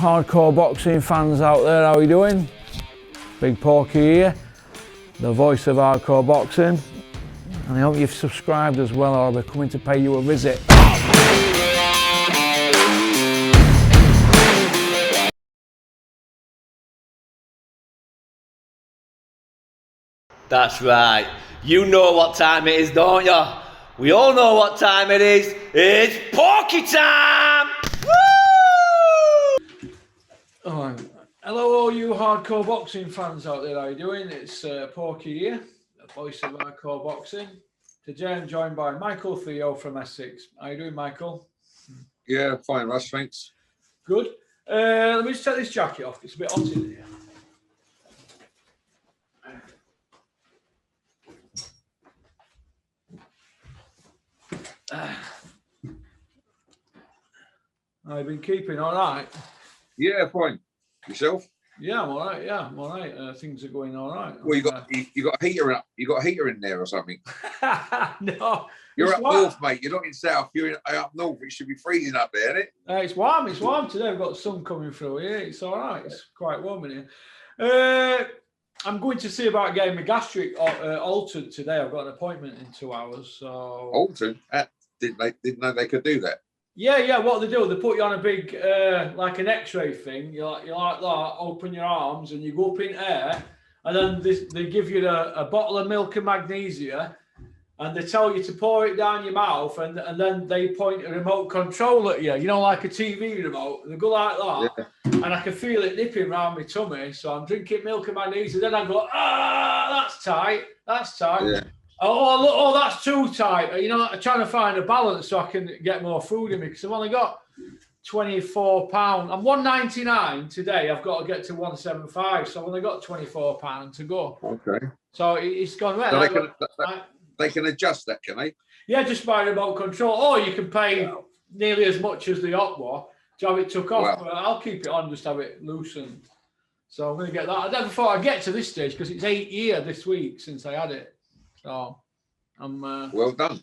hardcore boxing fans out there, how are you doing? Big Porky here, the voice of hardcore boxing, and I hope you've subscribed as well, or I'll be coming to pay you a visit. That's right. You know what time it is, don't you? We all know what time it is. It's Porky time! Woo! Oh, hello all you hardcore boxing fans out there, how are you doing? It's Porky here, the voice of hardcore boxing. Today I'm joined by Micky Theo from Essex. How you doing, Michael? Yeah, fine, Russ, thanks. Good. Let me just take this jacket off. It's a bit hot in here. I've been keeping all right. Yeah, fine. Yourself? Yeah, I'm all right. Yeah, I'm all right. Things are going all right. Well, you got a heater up. You got a heater in there or something? No. You're up north, mate. You're not in south. You're up north. It should be freezing up there, isn't it? It's warm. It's warm today. We've got sun coming through here. It's all right. It's quite warm in here. I'm going to see about getting my gastric altered today. I've got an appointment in 2 hours. So altered? Didn't know they could do that. Yeah. What they do, they put you on a big, like an X-ray thing. You like that. Open your arms and you go up in air, and then they give you a bottle of milk and magnesia, and they tell you to pour it down your mouth, and then they point a remote control at you. You know, like a TV remote. They go like that, yeah. And I can feel it nipping around my tummy. So I'm drinking milk and magnesia. Then I go, that's tight. That's tight. Yeah. Oh, that's too tight. You know, I'm trying to find a balance so I can get more food in me because I've only got 24 pounds. I'm 199 today. I've got to get to 175. So I've only got 24 pounds to go. Okay. So it's gone right. So they can adjust that, can they? Yeah, just by remote control. Or you can pay nearly as much as the op war to have it took off. Wow. But I'll keep it on, just have it loosened. So I'm going to get that. I never thought I'd get to this stage because it's 8 years this week since I had it. So I'm well done.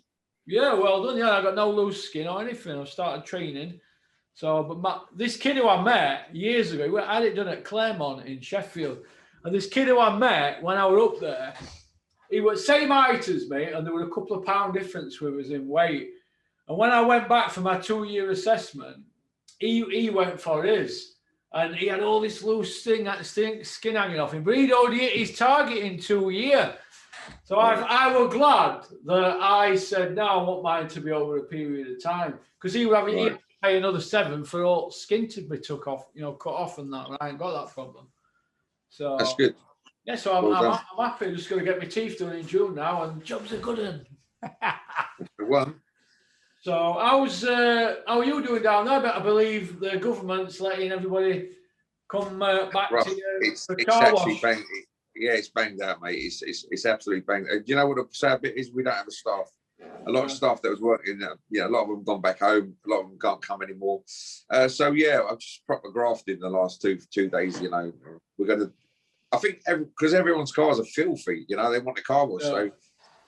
Yeah, well done. Yeah, I got no loose skin or anything. I've started training. So, but this kid who I met years ago, I had it done at Claremont in Sheffield, and this kid who I met when I was up there, he was same height as me, and there were a couple of pound difference with us in weight. And when I went back for my 2-year assessment, he went for his, and he had all this loose skin hanging off him, but he'd already hit his target in 2 years. So I was glad that I said, no, I want mine to be over a period of time. Because he would have to pay another 7 for all skin to be took off, cut off and that. And I ain't got that problem. So that's good. Yeah, so I'm happy. I'm just going to get my teeth done in June now, and jobs are good. The one. So how are you doing down there? But I believe the government's letting everybody come back to it's car actually wash. banged. Yeah, it's banged out, mate. It's absolutely banged. Do you know what the sad bit is? We don't have a staff. A lot of staff that was working, a lot of them gone back home. A lot of them can't come anymore. So yeah, I've just proper grafted the last two days. You know, we're going to. I think because everyone's cars are filthy. You know, they want the car wash, so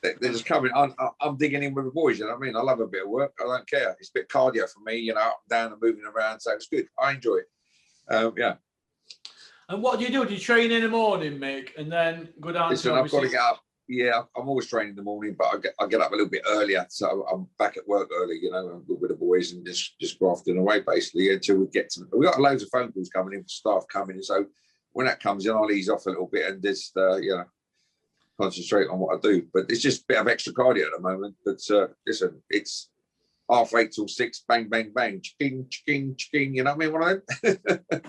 they're just coming. I'm digging in with the boys. You know what I mean? I love a bit of work. I don't care. It's a bit cardio for me. You know, up and down and moving around. So it's good. I enjoy it. Yeah. And what do? Do you train in the morning, Mick, and then go down? Listen, I've got to get up. Yeah, I'm always training in the morning, but I get up a little bit earlier, so I'm back at work early. You know, with the boys and just grafting away basically until we get to. We got loads of phone calls coming in for staff coming in, so when that comes in, I'll ease off a little bit and just concentrate on what I do. But it's just a bit of extra cardio at the moment. But listen, it's 8:30 till 6, bang, bang, bang, ching, ching, ching. You know what I mean? One of them.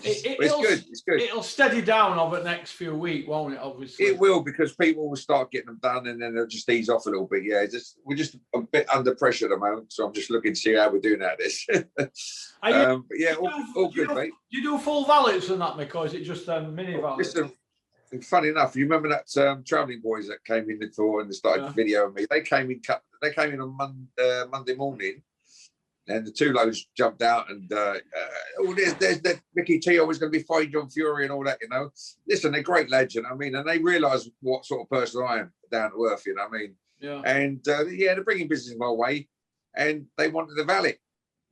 It's good. It's good. It'll steady down over the next few weeks, won't it? Obviously, it will, because people will start getting them done, and then they'll just ease off a little bit. Yeah, we're just a bit under pressure at the moment, so I'm just looking to see how we're doing at this. But yeah, all good, mate. Do you do full valets and that, Mick, or is it just mini valets? Listen, funny enough, you remember that travelling boys that came in before and they started videoing me? They came in on Monday morning. And the two lows jumped out, and there's that Micky Theo was going to be fighting John Fury and all that, you know. Listen, they're great lads, you know what I mean? And they realise what sort of person I am, down to earth, you know what I mean? Yeah. And they're bringing business my way, and they wanted the valet.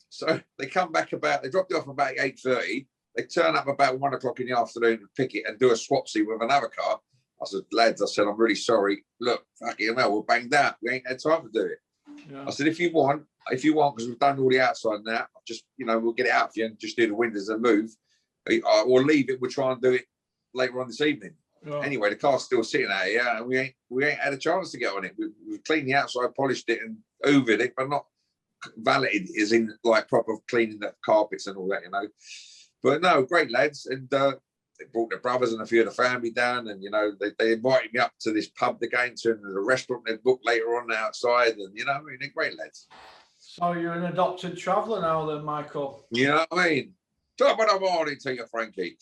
So they come back they dropped it off about 8:30, They turn up about 1 o'clock in the afternoon to pick it and do a swapsy with another car. I said, lads, I said, I'm really sorry. Look, fucking hell, we're banged out. We ain't had time to do it. Yeah. I said, if you want, because we've done all the outside now, just, we'll get it out for you and just do the windows and move. Or leave it, we'll try and do it later on this evening. Oh. Anyway, the car's still sitting out here and we ain't had a chance to get on it. We've cleaned the outside, polished it and hoovered it, but not valeted, as in like proper cleaning the carpets and all that, But no, great lads. And they brought their brothers and a few of the family down, and they invited me up to this pub they're going to, and the restaurant they booked later on outside, and they're great lads. So you're an adopted traveller now then, Michael? You know what I mean? Top of the morning to you, Frankie.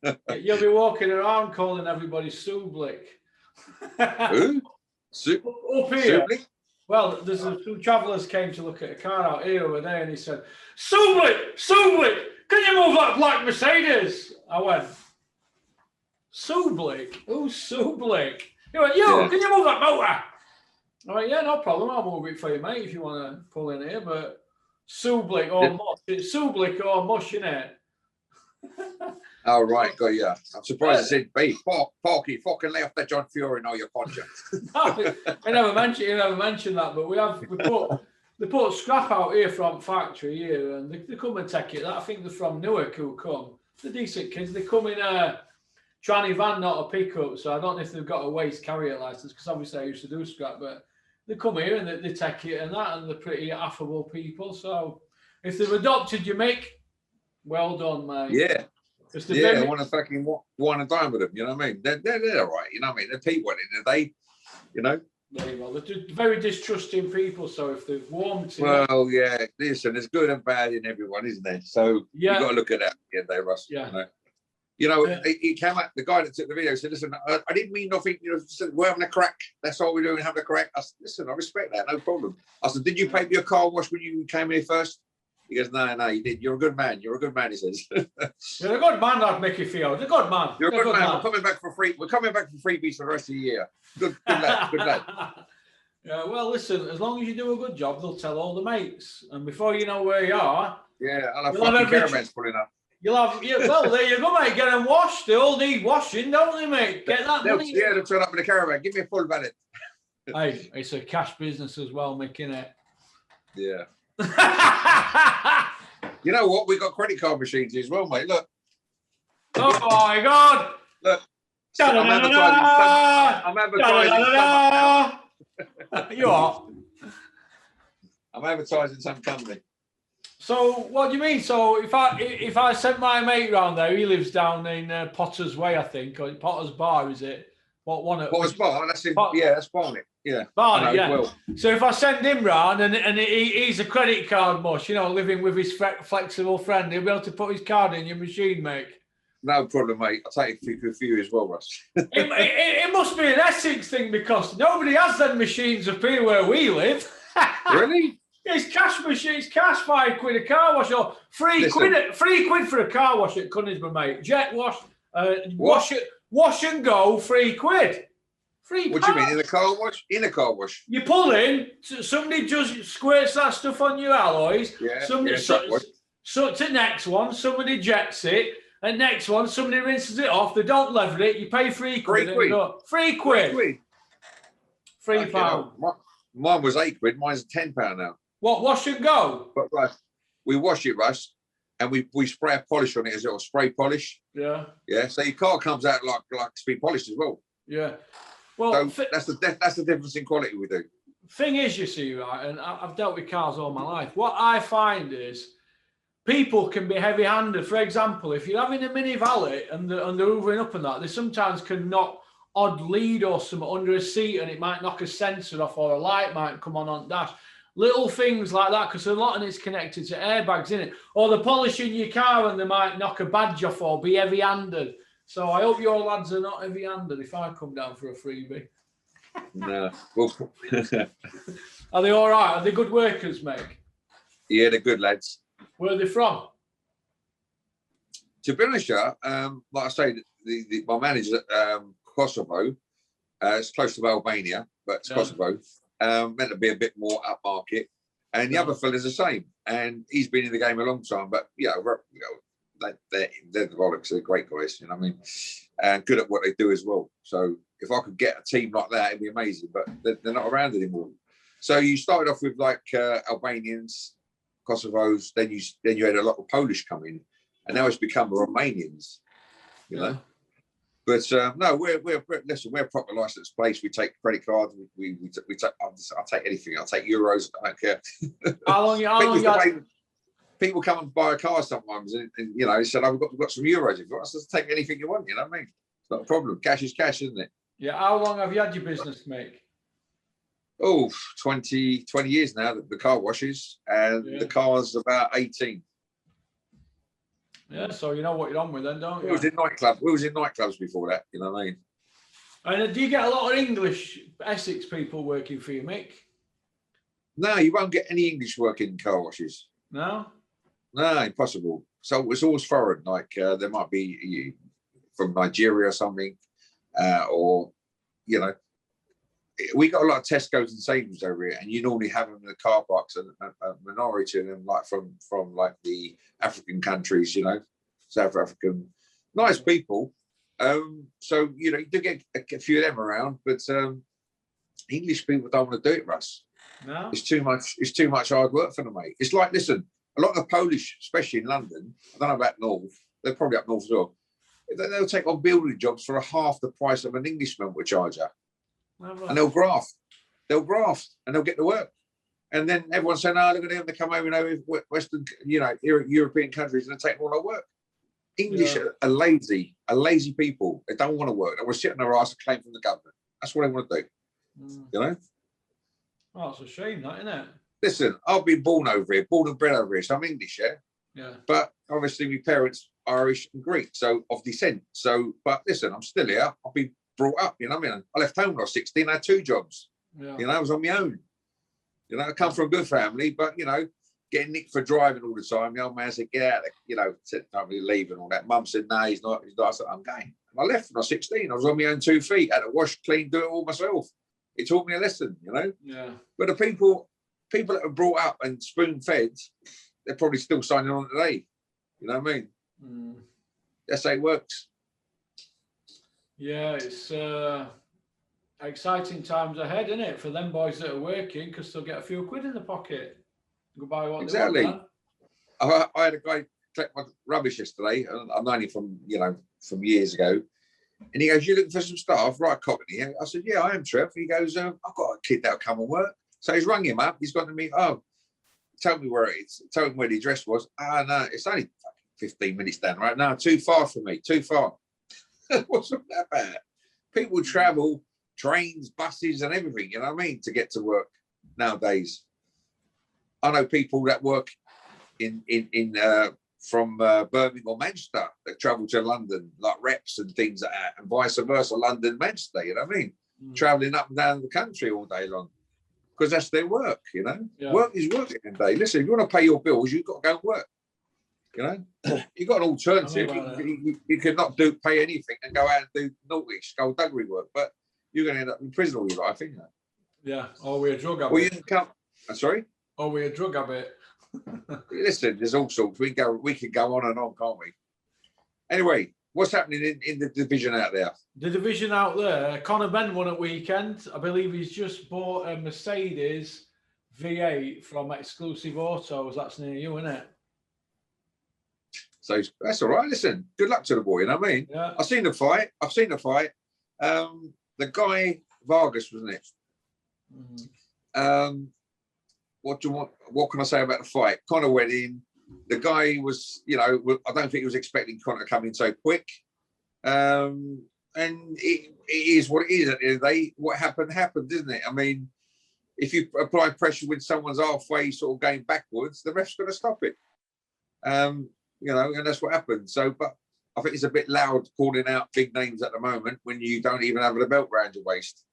You'll be walking around calling everybody Sublick. Who? Up here. Sublick? Well, there's some travellers came to look at a car out here over there, and he said, Sublick, can you move that black Mercedes? I went, Sublick? Who's Sublick? He went, can you move that motor? I went, yeah, no problem. I'll move it for you, mate, if you want to pull in here. But Sublick or Mush. It's Sublick or Mush, innit? Oh, right, got you. I'm surprised it said beef. Porky, fucking lay off that John Fury and all your conscience. No, I never mentioned that, but they put scrap out here from factory here, and they come and take it. I think they're from Newark who come. They're decent kids. They come in a tranny van, not a pickup, so I don't know if they've got a waste carrier license, because obviously I used to do scrap, but they come here and they take it and that, and they're pretty affable people. So if they've adopted you, Mick, well done, mate. Yeah. I want to fucking wine and dine with them, you know what I mean? They're all right, you know what I mean? They're people at the end of the day, There you go. They're very distrusting people, so if they've warmed to well, yeah, listen, there's good and bad in everyone, isn't there? So you've got to look at that at the end of the day, Russ. Yeah. He came out, the guy that took the video said, listen, I didn't mean nothing, we're having a crack. That's all we're doing, having a crack. I said, listen, I respect that, no problem. I said, did you pay for your car wash when you came here first? He goes, no, you did. You're a good man. You're a good man, he says. You're a good man, that Micky Theo. You're a good man. You're a good man. We're coming back for free. We're coming back for freebies for the rest of the year. Good lad. Yeah, well, listen, as long as you do a good job, they'll tell all the mates. And before you know where you are... Yeah, I'll have fucking caravans pulling up. Well, there you go, mate. Get them washed. They all need washing, don't they, mate? Get that money. Yeah, they'll turn up in a caravan. Give me a full valet. Hey, it's a cash business as well, Mick, innit? Yeah. You know what? We got credit card machines as well, mate. Look. Oh my God! Look. I'm advertising. You are. I'm advertising some company. So what do you mean? So if I sent my mate round there, he lives down in Potter's Way, I think, or Potter's Bar, is it? What one? Potter's Bar. That's in. Yeah, that's Barnet. Yeah. Barnet, yeah. Well. So if I send him round and he's a credit card mush, living with his flexible friend, he'll be able to put his card in your machine, mate. No problem, mate. I'll take it for you as well, Russ. it must be an Essex thing, because nobody has them machines up here where we live. Really? It's cash machine. It's cash £5 a car wash, or £3 for a car wash at Cunningham, mate. Jet wash, wash and go, £3. £3. What do you mean, in a car wash? In a car wash. You pull in, somebody just squirts that stuff on your alloys. Yeah. So to next one, somebody jets it. And next one, somebody rinses it off. They don't level it. You pay £3. £3. £3. Mine was £8. Mine's £10 now. What, wash and go? But Russ, we wash it, Russ, and we spray a polish on it as a little spray polish. Yeah. Yeah. So your car comes out like to be polished as well. Yeah. Well, so that's the difference in quality we do. Thing is, you see, right, and I've dealt with cars all my life. What I find is people can be heavy-handed. For example, if you're having a mini valet and they're hoovering up and that, they sometimes can knock odd lead or something under a seat, and it might knock a sensor off, or a light might come on dash. Little things like that, because a lot of it's connected to airbags, isn't it? Or they're polishing your car and they might knock a badge off or be heavy-handed. So I hope your lads are not heavy-handed if I come down for a freebie. No. Are they all right? Are they good workers, mate? Yeah, they're good lads. Where are they from? To be honest, like I say, my manager's at Kosovo. It's close to Albania, but it's Kosovo. Meant to be a bit more upmarket. And the other fella's the same. And he's been in the game a long time. But, they're the bollocks. They're great guys, you know what I mean, and good at what they do as well. So if I could get a team like that, it'd be amazing. But they're not around anymore. So you started off with like Albanians, Kosovos, then you had a lot of Polish come in, and now it's become Romanians, you know. But no, we're a proper licensed place. We take credit cards. We take. I'll take anything. I'll take euros. I don't care. How long? People come and buy a car sometimes, and you know, they said, "Oh, we've got some euros. If you want us to take anything you want, you know what I mean? It's not a problem. Cash is cash, isn't it?" Yeah. How long have you had your business, Mick? Oh, 20 years now. The car washes, and the car's about 18. Yeah, so you know what you're on with then, don't you? We was in nightclubs before that, you know what I mean? And do you get a lot of English Essex people working for you, Mick? No, you won't get any English working in car washes. No? No, impossible. So it's always foreign, like there might be from Nigeria or something, or, you know, we got a lot of Tesco's and Sainsbury's over here, and you normally have them in the car parks, and a minority of them like from like the African countries, you know, South African, nice people. So you know, you do get a few of them around, but English people don't want to do it, Russ. No, it's too much hard work for them, mate. It's like, listen, a lot of the Polish, especially in London, I don't know about North, they're probably up north as well. They'll take on building jobs for half the price of an Englishman would charge you. And they'll graft, and they'll get to work. And then everyone's saying, "Oh, look at them! They come over, you know, Western, you know, European countries, and they take all our work." English are lazy people. They don't want to work. They want to sit on their ass and claim from the government. That's what they want to do. You know. Oh, it's a shame, that, isn't it? Listen, I've been born over here, born and bred over here, so I'm English, yeah. Yeah. But obviously, my parents are Irish and Greek, so of descent. So, but listen, I'm still here. I've been brought up, you know what I mean? I left home when I was 16, I had 2 jobs. Yeah. You know, I was on my own. You know, I come from a good family, but, you know, getting nicked for driving all the time. The old man said, "Get out," you know, said, "Don't really leave," and all that. Mum said, "No, he's not. I said, "I'm going." And I left when I was 16. I was on my own 2 feet. I had to wash, clean, do it all myself. It taught me a lesson, you know? Yeah. But the people that are brought up and spoon-fed, they're probably still signing on today. You know what I mean? That's how it works. Yeah, it's exciting times ahead, isn't it, for them boys that are working, because they'll get a few quid in the pocket. Go buy what exactly. They want, I had a guy collect my rubbish yesterday, and I've known him from years ago. And he goes, "You looking for some staff, right, Cockney?" I said, "Yeah, I am, Trev." He goes, "I've got a kid that'll come and work." So he's rung him up. He's gone to me, "Oh, tell me where it is. Tell him where the address was." "Ah, no, it's only 15 minutes down, right? No, too far for me, too far." What's that about? People travel, trains, buses, and everything, you know what I mean, to get to work nowadays. I know people that work from Birmingham or Manchester that travel to London, like reps and things like that, and vice versa, London, Manchester, you know what I mean? Traveling up and down the country all day long, because that's their work, you know? Yeah. Work is work at the end of the day. Listen, if you want to pay your bills, you've got to go and work, you know? You've got an alternative. You could not pay anything and go out and do naughty, skullduggery work, but you're going to end up in prison all your life, ain't you? Yeah, or we're a drug habit. Well, you can come. I'm sorry? Or we're a drug habit. Listen, there's all sorts. We can go on and on, can't we? Anyway, what's happening in the division out there? The division out there, Conor Ben won at weekend. I believe he's just bought a Mercedes V8 from Exclusive Autos. That's near you, isn't it? So that's all right. Listen, good luck to the boy. You know what I mean? Yeah. I've seen the fight. The guy Vargas, wasn't it? Mm-hmm. What do you want? What can I say about the fight? Conor went in. The guy was, you know, I don't think he was expecting Conor to come in so quick. And it is what it is at the end of the day. What happened, isn't it? I mean, if you apply pressure when someone's halfway sort of going backwards, the ref's going to stop it. You know, and that's what happened. So, but I think it's a bit loud calling out big names at the moment when you don't even have the belt around your waist.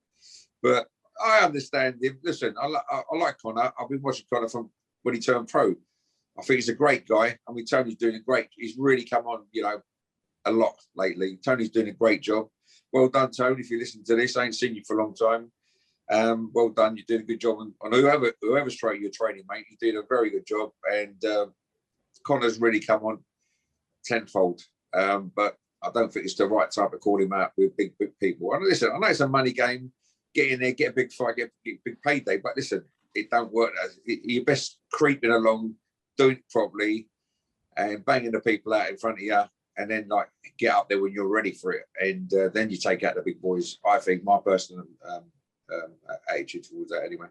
But I understand him. Listen, I like Conor. I've been watching Conor from when he turned pro. I think he's a great guy. I mean, Tony's doing a great. He's really come on, you know, a lot lately. Tony's doing a great job. Well done, Tony. If you listen to this, I ain't seen you for a long time. Well done. You're doing a good job on whoever's training you're training, mate. You're doing a very good job. And Conor's really come on tenfold. But I don't think it's the right time to call him out with big people. And listen, I know it's a money game. Get in there, get a big fight, get a big payday. But listen, it don't work. You're best creeping along, doing it properly, and banging the people out in front of you, and then like get up there when you're ready for it, and then you take out the big boys. I think my personal attitude towards that anyway.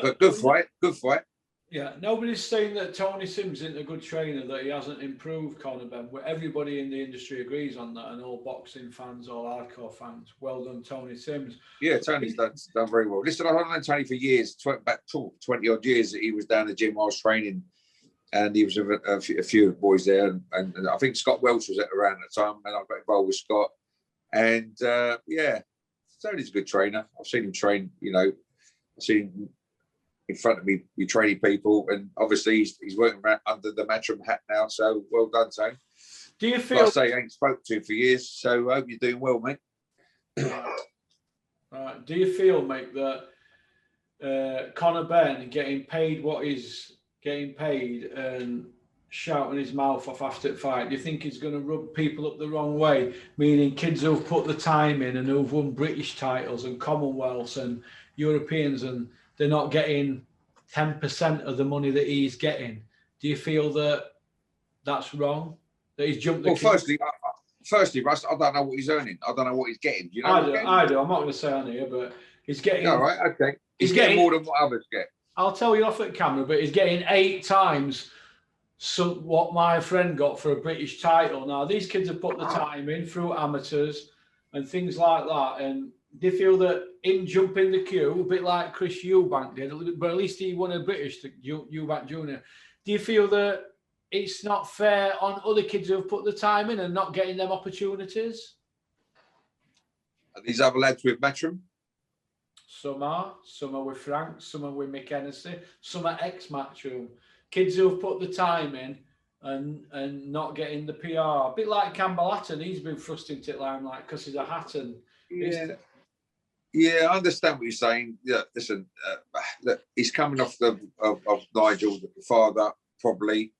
But good fight. Yeah, nobody's saying that Tony Sims isn't a good trainer, that he hasn't improved, Conor Benn. Everybody in the industry agrees on that, and all boxing fans, all hardcore fans. Well done, Tony Sims. Yeah, Tony's done very well. Listen, I've known Tony for years, back 20 odd years. He was down the gym while I was training, and he was with a few boys there. And I think Scott Welch was around the time, and I got involved with Scott. And yeah, Tony's a good trainer. I've seen him train, I've seen him in front of me, training people, and obviously he's working around under the Matchroom hat now. So well done, Tony. Do you feel? Like I say, I ain't spoken to him for years, so I hope you're doing well, mate. Right. Do you feel, mate, that Conor Benn getting paid what he's getting paid and shouting his mouth off after the fight, do you think he's going to rub people up the wrong way? Meaning kids who've put the time in and who've won British titles and Commonwealths and Europeans, and they're not getting 10% of the money that he's getting. Do you feel that that's wrong? That he's jumped the Firstly, Russ, I don't know what he's earning. I don't know what he's getting. Do you know? I do. I'm not going to say on here, but he's getting. All right, okay. He's getting more than what others get. I'll tell you off at camera, but he's getting 8 times what my friend got for a British title. Now, these kids have put the time in through amateurs and things like that. And do you feel that him jumping the queue, a bit like Chris Eubank did, but at least he won a British, Eubank Jr. Do you feel that it's not fair on other kids who have put the time in and not getting them opportunities? Are these other lads with Matchroom? Some are with Frank, some are with Mick Hennessy, some are ex-Matchroom. Kids who have put the time in and not getting the PR. A bit like Campbell Hatton, he's been thrust into the limelight because he's a Hatton. Yeah, I understand what you're saying. Yeah, listen, look, he's coming off of Nigel, the father, probably.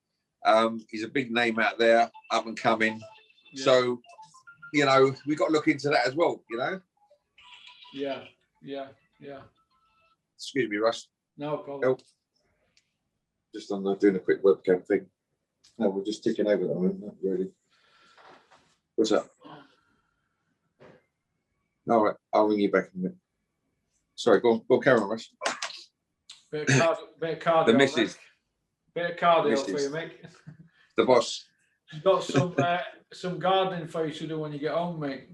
He's a big name out there, up and coming. Yeah. So, we've got to look into that as well, Yeah. Excuse me, Russ. No problem. Help. Just on doing a quick webcam thing. No, we're just ticking over that one, not really. What's up? All right, I'll ring you back in a minute. Sorry, go on, carry on, Russ. Bit of cardio. The missus. Bit of cardio for you, mate. The boss. You've got some gardening for you to do when you get home, mate.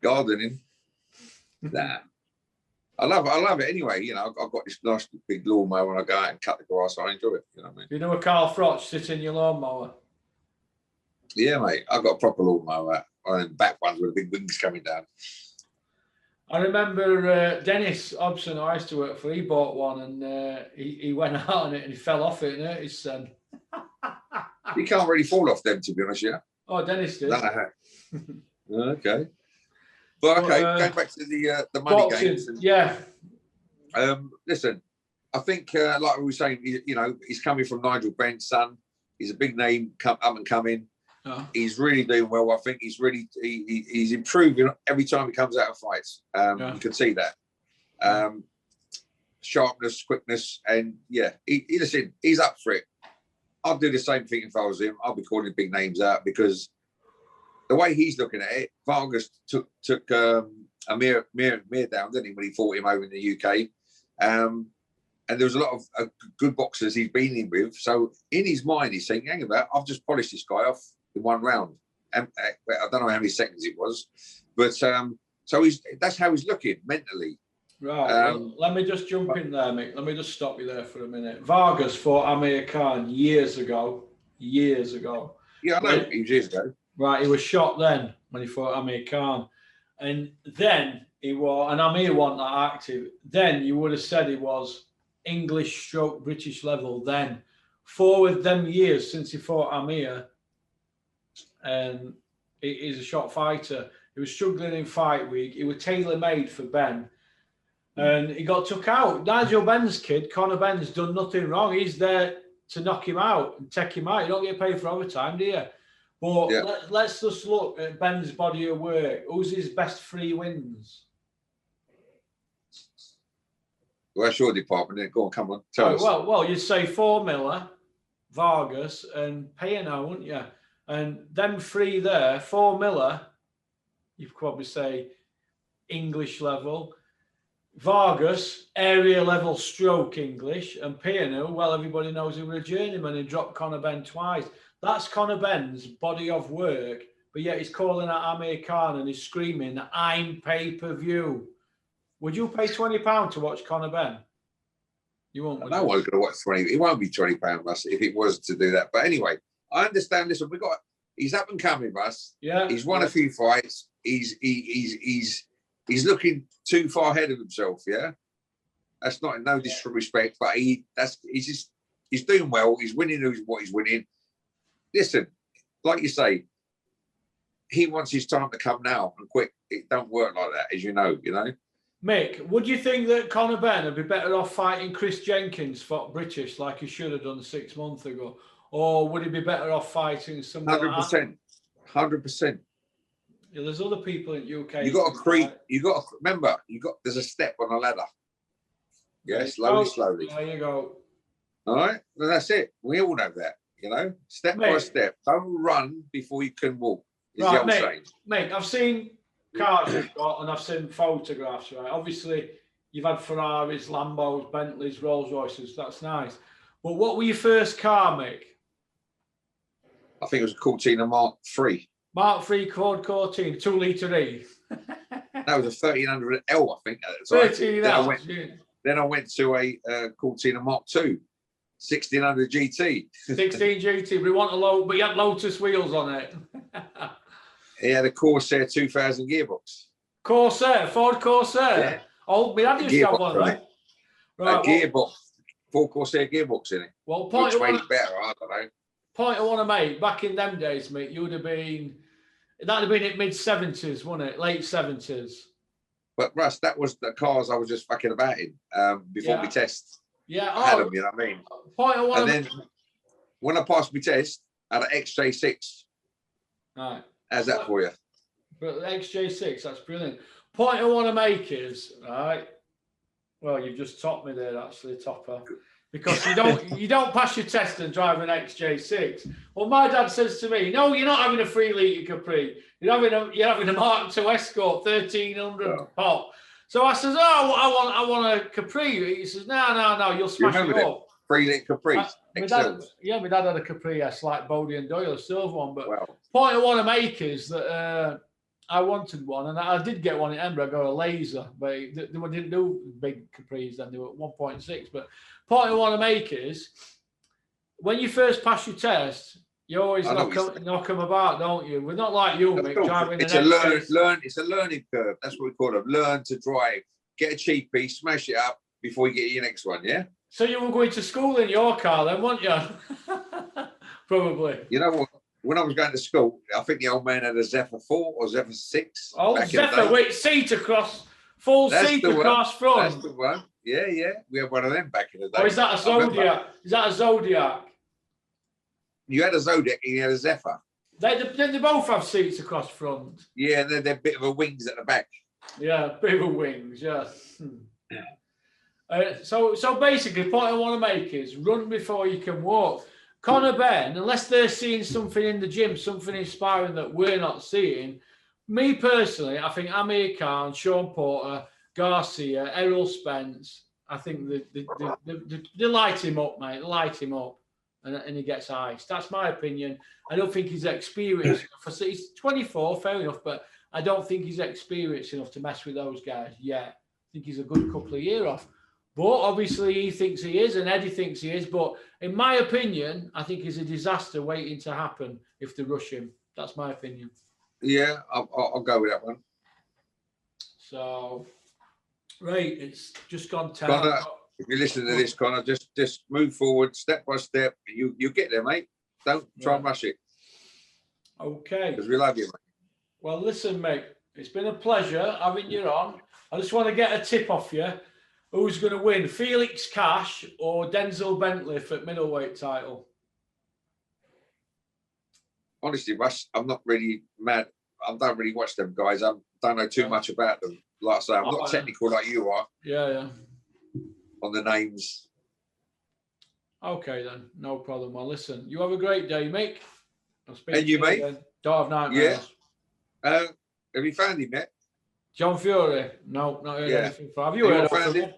Gardening? Nah. I love it anyway. I've got this nice big lawnmower when I go out and cut the grass. I enjoy it. You know what I mean? You know a Carl Froch sit in your lawnmower? Yeah, mate. I've got a proper lawnmower. And back ones with the big wings coming down. I remember Dennis Hobson, I used to work for, he bought one and he went out on it and he fell off it and hurt his son. You can't really fall off them, to be honest, yeah? Oh, Dennis did. Okay. But okay, going back to the money boxing, games. Yeah. Listen, I think, like we were saying, he's coming from Nigel Benn's son. He's a big name, up and coming. Oh. He's really doing well. I think he's improving every time he comes out of fights. You can see that. Sharpness, quickness, and yeah, listen, he's up for it. I'd do the same thing if I was him. I'll be calling big names out because the way he's looking at it, Vargas took Amir down, didn't he, when he fought him over in the UK? And there was a lot of good boxers he's been in with. So in his mind, he's saying, hang about, I've just polished this guy off in one round. And I don't know how many seconds it was. But so that's how he's looking mentally. Right. Well, let me just jump in there, Mick. Let me just stop you there for a minute. Vargas fought Amir Khan years ago. Yeah, I know. It was years ago. Right. He was shot then when he fought Amir Khan. And then he was, and Amir wasn't that active. Then you would have said he was English stroke British level then. 4 of them years since he fought Amir, and he's a shot fighter. He was struggling in fight week. He was tailor-made for Ben. And he got took out. Nigel Benn's kid, Conor Benn's done nothing wrong. He's there to knock him out and take him out. You don't get paid for overtime, do you? But Yeah. let's just look at Ben's body of work. Who's his best 3 wins? Well, that's your department, then. Go on, come on, tell us. Well, you'd say 4 Miller, Vargas, and Payano, wouldn't you? And them 3 there, 4 Miller, you could probably say English level. Vargas, area level stroke English, and Payano, well, everybody knows he was a journeyman and dropped Conor Benn twice. That's Conor Benn's body of work, but yet he's calling out Amir Khan and he's screaming, I'm pay-per-view. Would you pay £20 to watch Conor Benn? You won't. No one's going to watch 20. It won't be £20, Russ, if it was to do that. But anyway, I understand. Listen, he's up and coming, Russ. Yeah. He's won a few fights. He's looking too far ahead of himself. Yeah. That's not no disrespect, but he's doing well. He's winning what he's winning. Listen, like you say, he wants his time to come now and quick. It don't work like that, as you know. Mick, would you think that Conor Benn would be better off fighting Chris Jenkins for British like he should have done 6 months ago? Or would he be better off fighting somebody 100%. 100%. Yeah, there's other people in UK. You got to creep. Remember, there's a step on a ladder. Yeah, slowly. There you go. All right. Well, that's it. We all know that, step by step. Don't run before you can walk. Is the old saying. Mate, I've seen cars you've got and I've seen photographs, right? Obviously, you've had Ferraris, Lambos, Bentleys, Rolls Royces. That's nice. But what were your first car, Mick? I think it was a Cortina Mark III. Mark III Quad Cortina, 2 litre E. That was a 1300L, I think, at the time. 13L. Then I went to a Cortina Mark II, 1600 GT. 16 GT, but you had Lotus wheels on it. He had a Corsair 2000 gearbox. Corsair, Ford Corsair. Yeah. Oh, we had to have one, right? A gearbox, full Corsair gearbox in it. Well, which made it better, I don't know. Point I want to make, back in them days, mate, that'd have been in mid-70s, wouldn't it? Late 70s. But Russ, that was the cars I was just fucking about in before we test. Yeah, I had them, you know what I mean? Point I want and then when I passed my test, I had an XJ6. Right. How's that for you? But XJ6, that's brilliant. Point I want to make is, right, well, you've just topped me there, actually, Topper. Because you don't pass your test and drive an XJ6. Well, my dad says to me, no, you're not having a 3 litre Capri. You're having a Mark II Escort 1300 pop. So I says, I want a Capri. He says, no, you'll smash it up. 3 litre Capris. My dad had a Capri S like Bodie and Doyle, a silver one. But point I want to make is that I wanted one, and I did get one in Edinburgh. I got a Laser, but they didn't do big Capris then. They were 1.6. But point I want to make is when you first pass your test, you always knock them about, don't you? We're not like you, Mick, driving it's a learning curve. That's what we call it. Learn to drive. Get a cheapie, smash it up before you get your next one, yeah? So you were going to school in your car then, weren't you? Probably. You know what? When I was going to school, I think the old man had a Zephyr 4 or Zephyr 6. Oh, Zephyr, wait, seat across, full seat across front. That's the one. Yeah. We had one of them back in the day. Or is that a Zodiac? Is that a Zodiac? You had a Zodiac and you had a Zephyr. They both have seats across front. Yeah, and they're a bit of a wings at the back. Yeah, bit of a wings, yeah. So basically, the point I want to make is run before you can walk. Conor Benn, unless they're seeing something in the gym, something inspiring that we're not seeing, me personally, I think Amir Khan, Sean Porter, Garcia, Errol Spence, I think they light him up, mate. Light him up, and he gets iced. That's my opinion. I don't think he's experienced enough. He's 24, fair enough, but I don't think he's experienced enough to mess with those guys yet. I think he's a good couple of years off. But obviously he thinks he is, and Eddie thinks he is. But in my opinion, I think he's a disaster waiting to happen if they rush him. That's my opinion. Yeah, I'll go with that one. So, right, it's just gone 10. Connor, if you listen to this, Connor, just move forward step by step. You get there, mate. Don't try and rush it. Okay. Because we love you, mate. Well, listen, mate, it's been a pleasure having you on. I just want to get a tip off you. who's going to win, Felix Cash or Denzel Bentley for middleweight title? Honestly, Russ, I'm not really mad. I don't really watch them guys. I don't know too much about them. Like I say, I'm not technical like you are. Yeah. On the names. Okay then, no problem. Well, listen, you have a great day, Mick. I'll speak And you, mate. Again. Don't have nightmares. Yeah. Have you found him yet? John Fury? No, not heard anything from. Have you Anyone heard of found him?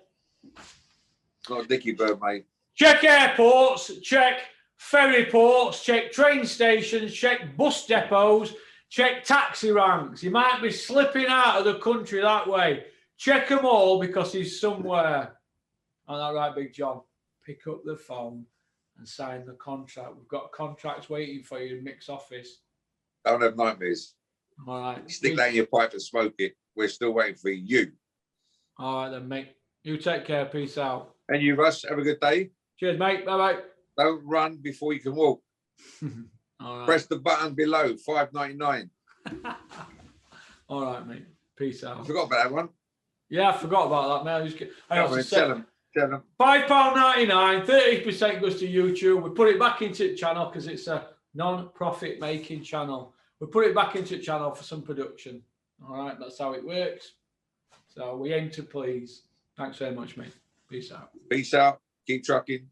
Not Dickie Bird, mate. Check airports, check ferry ports, check train stations, check bus depots, check taxi ranks. He might be slipping out of the country that way. Check them all because he's somewhere. Isn't that right, Big John? Pick up the phone and sign the contract. We've got contracts waiting for you in Mick's office. Don't have nightmares. All right. Stick that in your pipe and smoke it. We're still waiting for you. All right then, Mick. You take care. Peace out. And you, Russ, have a good day. Cheers, mate. Bye-bye. Don't run before you can walk. All right. Press the button below, $5.99. All right, mate. Peace out. I forgot about that one. Yeah, I forgot about that, mate. I also Tell said them. £5.99, 30% goes to YouTube. We put it back into the channel because it's a non-profit making channel. We put it back into the channel for some production. All right, that's how it works. So we aim to please. Thanks very much, mate. Peace out. Peace out. Keep trucking.